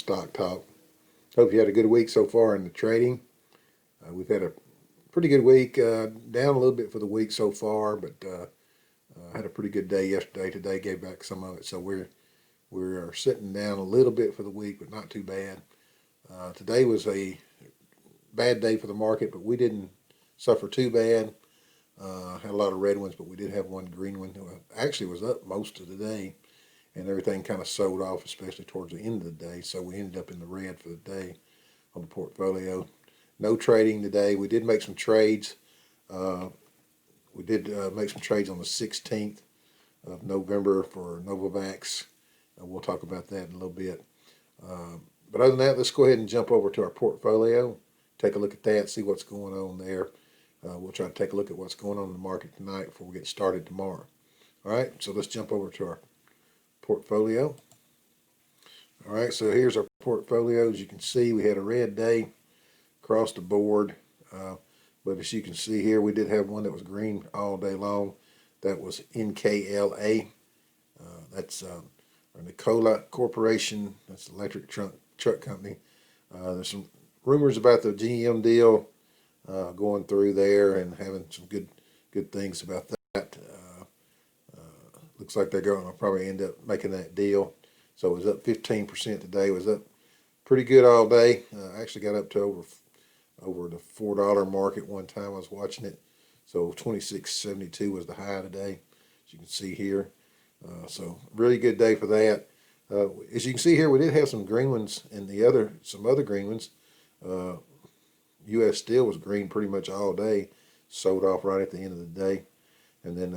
stock talk. Hope you had a good week so far in the trading. We've had a pretty good week, down a little bit for the week so far, but had a pretty good day yesterday. Today gave back some of it, so we're sitting down a little bit for the week, but not too bad. Today was a bad day for the market, but we didn't suffer too bad. Had a lot of red ones, but we did have one green one who actually was up most of the day, and everything kind of sold off, especially towards the end of the day. So we ended up in the red for the day on the portfolio. No trading today. We did make some trades. We did make some trades on the 16th of November for NVAX. We'll talk about that in a little bit. But other than that, let's go ahead and jump over to our portfolio. Take a look at that, see what's going on there. We'll try to take a look at what's going on in the market tonight before we get started tomorrow. All right, so let's jump over to our portfolio. All right, so here's our portfolio. As you can see, we had a red day across the board. But as you can see here, we did have one that was green all day long. That was NKLA. That's Nikola Corporation. That's the electric truck company. There's some rumors about the GM deal going through there and having some good things about that. Looks like they're going to probably end up making that deal. So it was up 15% today. It was up pretty good all day. Actually got up to over the $4 mark at one time. I was watching it. So 26.72 was the high today, as you can see here. So really good day for that. As you can see here, we did have some green ones and some other green ones. U.S. Steel was green pretty much all day, sold off right at the end of the day. And then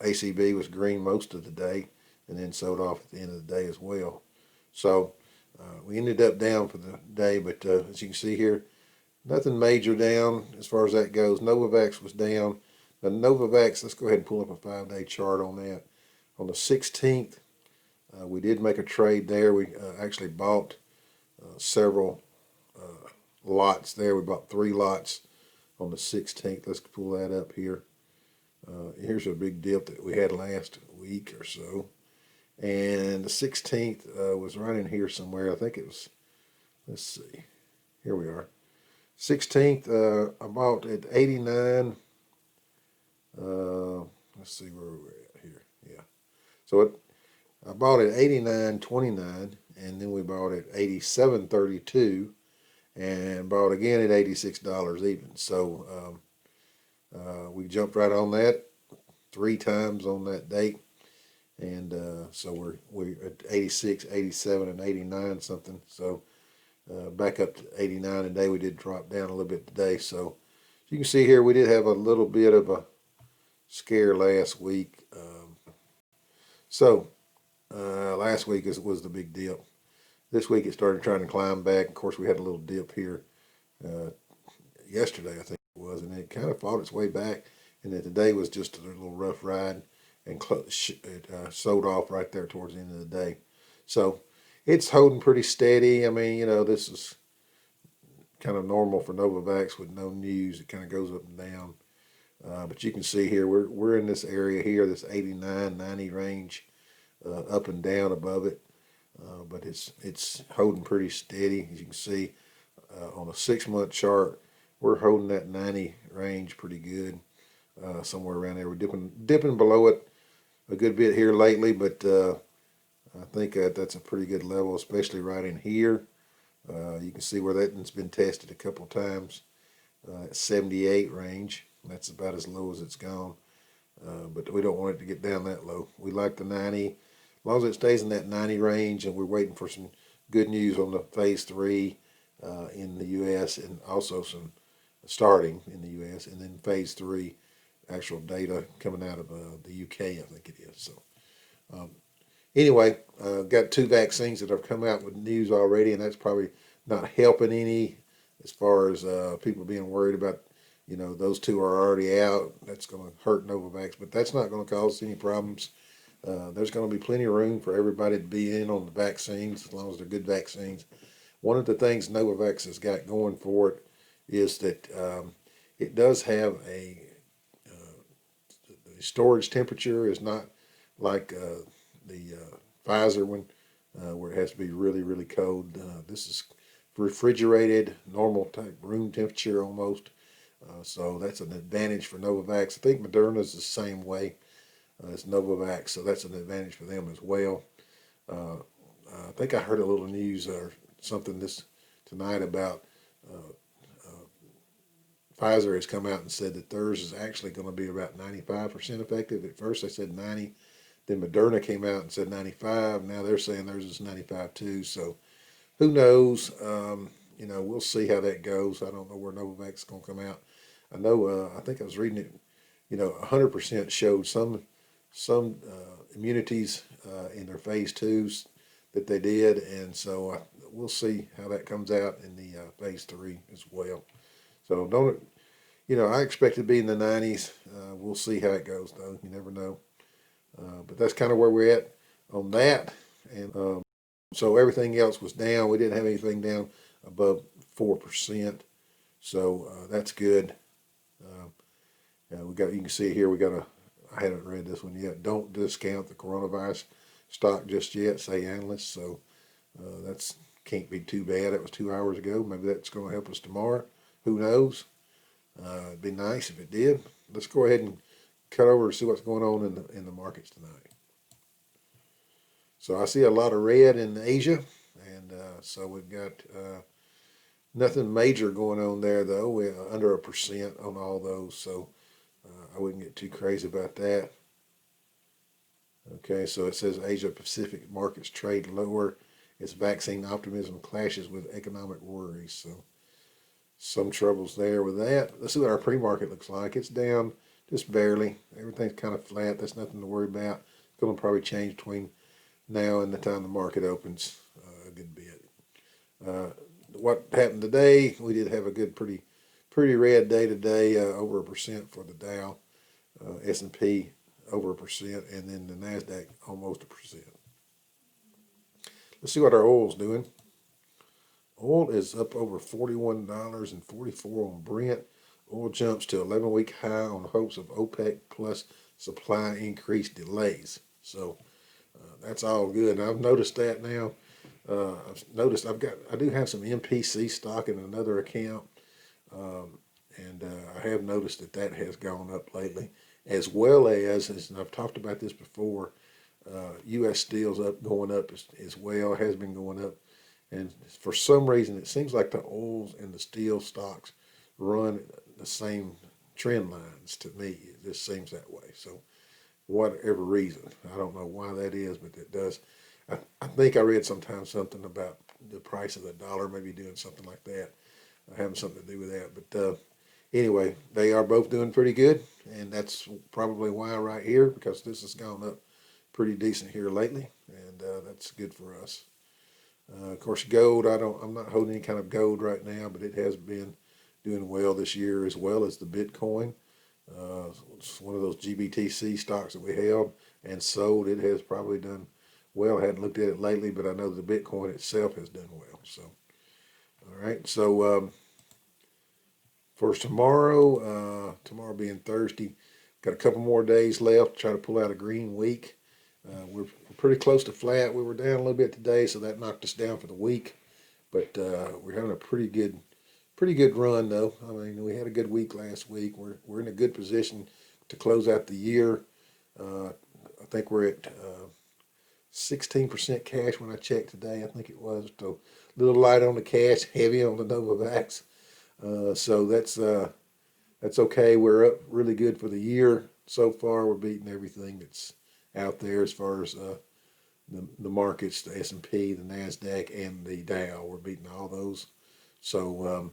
ACB was green most of the day and then sold off at the end of the day as well. So we ended up down for the day, but as you can see here, nothing major down as far as that goes. NVAX was down. The NVAX, let's go ahead and pull up a 5-day chart on that. On the 16th, we did make a trade there. We actually bought several lots there. We bought 3 lots on the 16th. Let's pull that up here. Here's a big dip that we had last week or so. And the 16th was right in here somewhere. I think it was, let's see. Here we are. 16th, I bought at 89. Let's see where we're at here. Yeah. So I bought at 89.29, and then we bought at 87.32, and bought again at $86 even. So we jumped right on that 3 times on that date. And so we're at 86, 87, and 89 something. So back up to 89 today. We did drop down a little bit today. So you can see here we did have a little bit of a scare last week. Last week was the big dip. This week it started trying to climb back. Of course, we had a little dip here yesterday, I think it was, and it kind of fought its way back. And then today was just a little rough ride, and it sold off right there towards the end of the day. So it's holding pretty steady. I mean, this is kind of normal for NVAX with no news. It kind of goes up and down. But you can see here, we're in this area here, this 89, 90 range, up and down above it. But it's holding pretty steady. As you can see on a 6-month chart, we're holding that 90 range pretty good, somewhere around there. We're dipping below it a good bit here lately, but I think that's a pretty good level, especially right in here. You can see where that's been tested a couple times at 78 range. That's about as low as it's gone, but we don't want it to get down that low. We like the 90. As long as it stays in that 90 range, and we're waiting for some good news on the phase 3 in the U.S. and also some starting in the U.S. and then phase 3 actual data coming out of the U.K., I think it is. So anyway, got 2 vaccines that have come out with news already, and that's probably not helping any as far as people being worried about, those 2 are already out. That's going to hurt NVAX, but that's not going to cause any problems. There's going to be plenty of room for everybody to be in on the vaccines as long as they're good vaccines. One of the things NVAX has got going for it is that it does have the storage temperature is not like the Pfizer one. where it has to be really, really cold. This is refrigerated, normal type room temperature almost. So that's an advantage for Novavax. I think Moderna's the same way as Novavax, so that's an advantage for them as well. Uh, I think I heard a little news or something this tonight about Pfizer has come out and said that theirs is actually going to be about 95% effective. At first they said 90, then Moderna came out and said 95. Now they're saying theirs is 95 too. So who knows? We'll see how that goes. I don't know where Novavax is going to come out. I know. I think I was reading it. 100% showed some immunities in their phase twos that they did, and so we'll see how that comes out in the phase three as well. So don't I expect it to be in the 90s. We'll see how it goes though. You never know. But that's kind of where we're at on that, and so everything else was down. We didn't have anything down above 4%, so that's good. We got. You can see here we got a. I haven't read this one yet. Don't discount the coronavirus stock just yet, say analysts. So that's can't be too bad. That was 2 hours ago. Maybe that's going to help us tomorrow. Who knows? It'd be nice if it did. Let's go ahead and cut over and see what's going on in the markets tonight. So I see a lot of red in Asia, and so we've got nothing major going on there though. We're under 1% on all those, so I wouldn't get too crazy about that. Okay, so it says Asia Pacific markets trade lower as vaccine optimism clashes with economic worries. So some troubles there with that. Let's see what our pre-market looks like. It's down just barely. Everything's kind of flat. That's nothing to worry about. It's going to probably change between now and the time the market opens a good bit. What happened today? We did have a good, pretty red day today. Over 1% for the Dow, S&P over 1%, and then the Nasdaq almost 1%. Let's see what our oil's doing. Oil is up over $41.44 on Brent. Oil jumps to 11-week high on hopes of OPEC plus supply increase delays. So that's all good. And I've noticed that now. I do have some MPC stock in another account, and I have noticed that has gone up lately, as well as and I've talked about this before. U.S. steel's going up as well. Has been going up. And for some reason, it seems like the oils and the steel stocks run the same trend lines to me. It just seems that way. So, whatever reason, I don't know why that is, but it does. I think I read sometime something about the price of the dollar maybe doing something like that, having something to do with that. But anyway, they are both doing pretty good, and that's probably why right here, because this has gone up pretty decent here lately, and that's good for us. Of course, gold. I'm not holding any kind of gold right now, but it has been doing well this year, as well as the Bitcoin. It's one of those GBTC stocks that we held and sold. It has probably done well. I hadn't looked at it lately, but I know the Bitcoin itself has done well. So, all right. So for tomorrow being Thursday, got a couple more days left. Try to pull out a green week. We're pretty close to flat. We were down a little bit today, so that knocked us down for the week. But we're having a pretty good run though. I mean, we had a good week last week. We're in a good position to close out the year. I think we're at 16% cash when I checked today. I think it was so a little light on the cash, heavy on the Novavax. So that's okay. We're up really good for the year so far. We're beating everything that's out there as far as the markets, the S&P, the Nasdaq, and the Dow. We're beating all those. So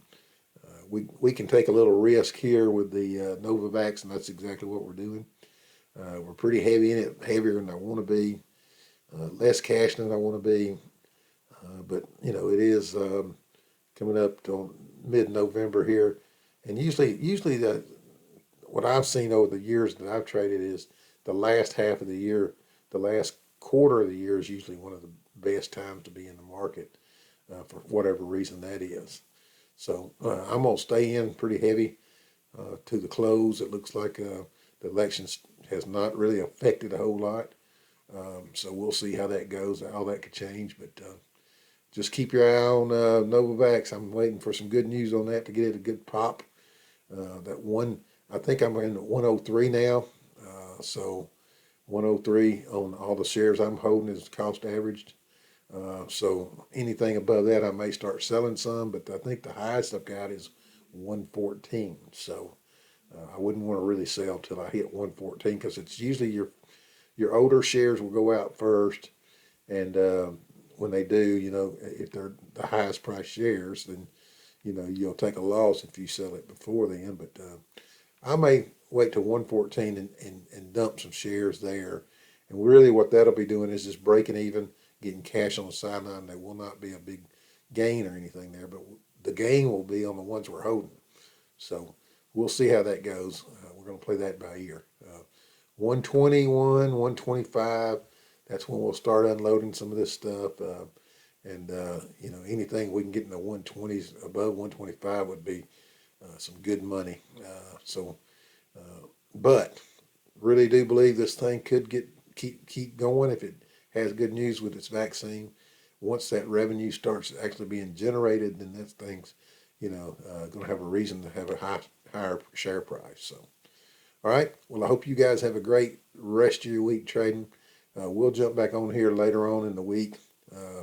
we can take a little risk here with the Novavax, and that's exactly what we're doing. We're pretty heavy in it, heavier than I want to be, less cash than I want to be. But it is coming up to mid-November here, and usually what I've seen over the years that I've traded is the last half of the year, the last quarter of the year is usually one of the best times to be in the market for whatever reason that is. So I'm going to stay in pretty heavy to the close. It looks like the election has not really affected a whole lot. So we'll see how that goes. All that could change, but just keep your eye on NVAX. I'm waiting for some good news on that to get it a good pop. That one, I think I'm in 103 now. So 103 on all the shares I'm holding is cost averaged. So anything above that, I may start selling some, but I think the highest I've got is 114. So I wouldn't want to really sell till I hit 114 because it's usually your older shares will go out first, and when they do, if they're the highest price shares, then you'll take a loss if you sell it before then. But I may wait till 114 and dump some shares there. And really what that'll be doing is just breaking even, getting cash on the sideline. There will not be a big gain or anything there, but the gain will be on the ones we're holding. So we'll see how that goes. We're going to play that by ear. 121, 125, that's when we'll start unloading some of this stuff. And anything we can get in the 120s, above 125 would be some good money. But really do believe this thing could keep going if it has good news with its vaccine. Once that revenue starts actually being generated, then that thing's going to have a reason to have a higher share price. So, all right. Well, I hope you guys have a great rest of your week trading. We'll jump back on here later on in the week,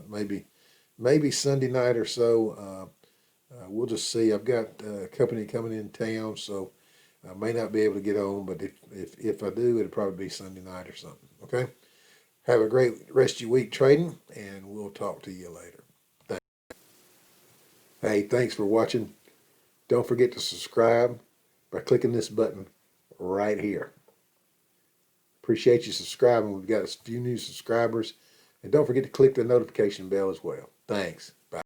maybe Sunday night or so. We'll just see. I've got a company coming in town, so I may not be able to get on, but if I do, it'll probably be Sunday night or something. Okay? Have a great rest of your week trading, and we'll talk to you later. Thanks. Hey, thanks for watching. Don't forget to subscribe by clicking this button right here. Appreciate you subscribing. We've got a few new subscribers. And don't forget to click the notification bell as well. Thanks. Bye.